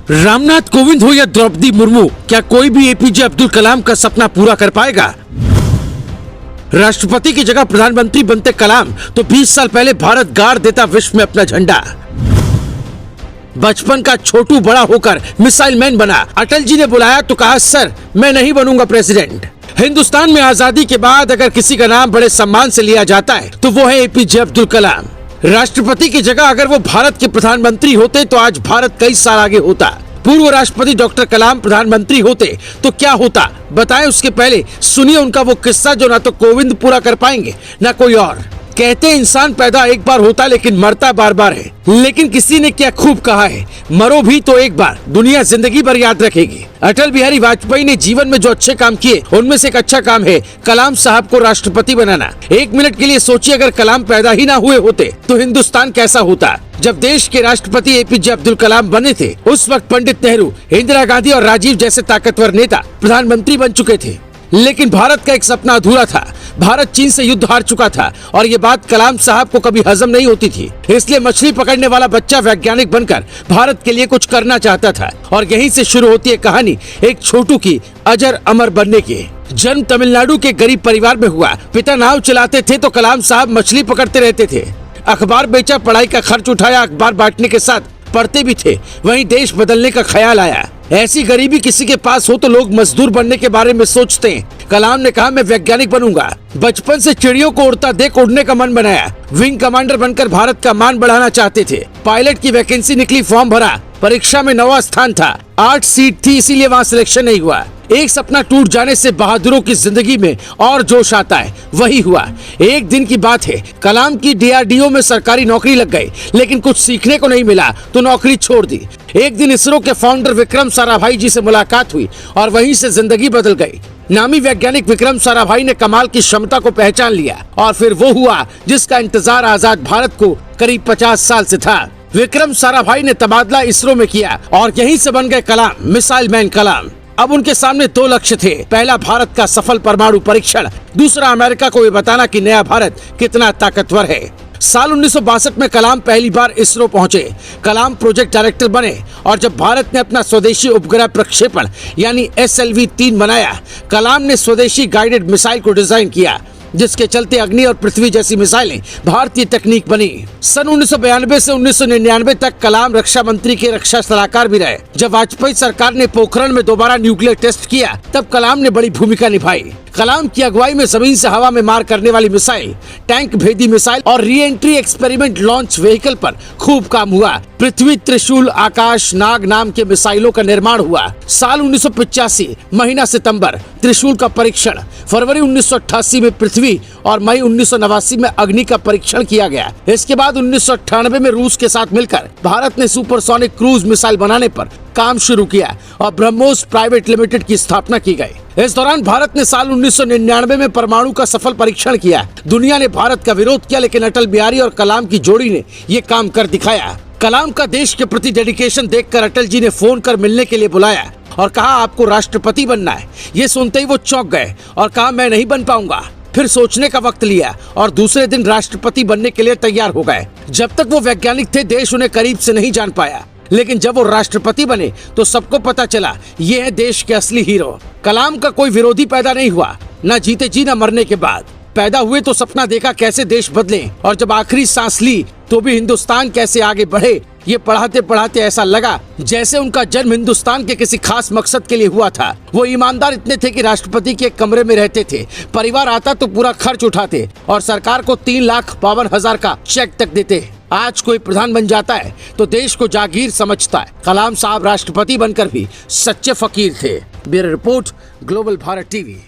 रामनाथ कोविंद हो या द्रौपदी मुर्मू, क्या कोई भी एपीजे अब्दुल कलाम का सपना पूरा कर पाएगा? राष्ट्रपति की जगह प्रधानमंत्री बनते कलाम तो 20 साल पहले भारत गाड़ देता विश्व में अपना झंडा। बचपन का छोटू बड़ा होकर मिसाइल मैन बना। अटल जी ने बुलाया तो कहा, सर मैं नहीं बनूंगा प्रेसिडेंट। हिंदुस्तान में आजादी के बाद अगर किसी का नाम बड़े सम्मान से लिया जाता है तो वो है एपीजे अब्दुल कलाम। राष्ट्रपति की जगह अगर वो भारत के प्रधानमंत्री होते तो आज भारत कई साल आगे होता। पूर्व राष्ट्रपति डॉक्टर कलाम प्रधानमंत्री होते तो क्या होता बताएं। उसके पहले सुनिए उनका वो किस्सा जो ना तो कोविंद पूरा कर पाएंगे ना कोई और। कहते हैं इंसान पैदा एक बार होता लेकिन मरता बार बार है। लेकिन किसी ने क्या खूब कहा है, मरो भी तो एक बार, दुनिया जिंदगी भर याद रखेगी। अटल बिहारी वाजपेयी ने जीवन में जो अच्छे काम किए उनमें से एक अच्छा काम है कलाम साहब को राष्ट्रपति बनाना। एक मिनट के लिए सोचिए, अगर कलाम पैदा ही ना हुए होते तो हिंदुस्तान कैसा होता। जब देश के राष्ट्रपति एपीजे अब्दुल कलाम बने थे उस वक्त पंडित नेहरू, इंदिरा गांधी और राजीव जैसे ताकतवर नेता प्रधानमंत्री बन चुके थे। लेकिन भारत का एक सपना अधूरा था। भारत चीन से युद्ध हार चुका था और ये बात कलाम साहब को कभी हजम नहीं होती थी। इसलिए मछली पकड़ने वाला बच्चा वैज्ञानिक बनकर भारत के लिए कुछ करना चाहता था। और यहीं से शुरू होती है कहानी एक छोटू की अजर अमर बनने की। जन्म तमिलनाडु के गरीब परिवार में हुआ। पिता नाव चलाते थे तो कलाम साहब मछली पकड़ते रहते थे। अखबार बेचा, पढ़ाई का खर्च उठाया, अखबार बांटने के साथ पढ़ते भी थे। वहीं देश बदलने का ख्याल आया। ऐसी गरीबी किसी के पास हो तो लोग मजदूर बनने के बारे में सोचते हैं। कलाम ने कहा, मैं वैज्ञानिक बनूंगा। बचपन से चिड़ियों को उड़ता देख उड़ने का मन बनाया। विंग कमांडर बनकर भारत का मान बढ़ाना चाहते थे। पायलट की वैकेंसी निकली, फॉर्म भरा। परीक्षा में 9वां स्थान था। 8 सीट थी, इसीलिए वहाँ सिलेक्शन नहीं हुआ। एक सपना टूट जाने से बहादुरों की जिंदगी में और जोश आता है, वही हुआ। एक दिन की बात है, कलाम की डीआरडीओ में सरकारी नौकरी लग गई, लेकिन कुछ सीखने को नहीं मिला तो नौकरी छोड़ दी। एक दिन इसरो के फाउंडर विक्रम साराभाई जी से मुलाकात हुई और वहीं से जिंदगी बदल गई। नामी वैज्ञानिक विक्रम साराभाई ने कमाल की क्षमता को पहचान लिया और फिर वो हुआ जिसका इंतजार आजाद भारत को करीब 50 साल से था। विक्रम साराभाई ने तबादला इसरो में किया और यहीं से बन गए कलाम, मिसाइल मैन कलाम। अब उनके सामने 2 लक्ष्य थे। पहला भारत का सफल परमाणु परीक्षण, दूसरा अमेरिका को ये बताना कि नया भारत कितना ताकतवर है। साल 1962 में कलाम पहली बार इसरो पहुंचे। कलाम प्रोजेक्ट डायरेक्टर बने और जब भारत ने अपना स्वदेशी उपग्रह प्रक्षेपण यानी SLV-3 बनाया, कलाम ने स्वदेशी गाइडेड मिसाइल को डिजाइन किया जिसके चलते अग्नि और पृथ्वी जैसी मिसाइलें भारतीय तकनीक बनी। सन 1992 से 1999 तक कलाम रक्षा मंत्री के रक्षा सलाहकार भी रहे। जब वाजपेयी सरकार ने पोखरण में दोबारा न्यूक्लियर टेस्ट किया तब कलाम ने बड़ी भूमिका निभाई। कलाम की अगुवाई में जमीन से हवा में मार करने वाली मिसाइल, टैंक भेदी मिसाइल और re entry experiment launch vehicle पर खूब काम हुआ। पृथ्वी, त्रिशूल, आकाश नाग नाम के मिसाइलों का निर्माण हुआ। साल 1985 महीना सितंबर त्रिशूल का परीक्षण, फरवरी 1988 में पृथ्वी और मई 1989 में अग्नि का परीक्षण किया गया। इसके बाद 1998 में रूस के साथ मिलकर भारत ने सुपरसोनिक क्रूज मिसाइल बनाने पर काम शुरू किया और ब्रह्मोस प्राइवेट लिमिटेड की स्थापना की गई। इस दौरान भारत ने साल 1999 में परमाणु का सफल परीक्षण किया। दुनिया ने भारत का विरोध किया लेकिन अटल बिहारी और कलाम की जोड़ी ने ये काम कर दिखाया। कलाम का देश के प्रति डेडिकेशन देखकर अटल जी ने फोन कर मिलने के लिए बुलाया और कहा, आपको राष्ट्रपति बनना है। ये सुनते ही वो चौंक गए और कहा, मैं नहीं बन पाऊंगा। फिर सोचने का वक्त लिया और दूसरे दिन राष्ट्रपति बनने के लिए तैयार हो गए। जब तक वो वैज्ञानिक थे देश उन्हें करीब से नहीं जान पाया, लेकिन जब वो राष्ट्रपति बने तो सबको पता चला ये है देश के असली हीरो। कलाम का कोई विरोधी पैदा नहीं हुआ, न जीते जी न मरने के बाद। पैदा हुए तो सपना देखा कैसे देश बदले और जब आखिरी सांस ली तो भी हिंदुस्तान कैसे आगे बढ़े। ये पढ़ाते पढ़ाते ऐसा लगा जैसे उनका जन्म हिंदुस्तान के किसी खास मकसद के लिए हुआ था। वो ईमानदार इतने थे कि राष्ट्रपति के कमरे में रहते थे। परिवार आता तो पूरा खर्च उठाते और सरकार को 3,52,000 का चेक तक देते। आज कोई प्रधान बन जाता है तो देश को जागीर समझता है। कलाम साहब राष्ट्रपति बनकर भी सच्चे फकीर थे। Bureau report, global Bharat TV.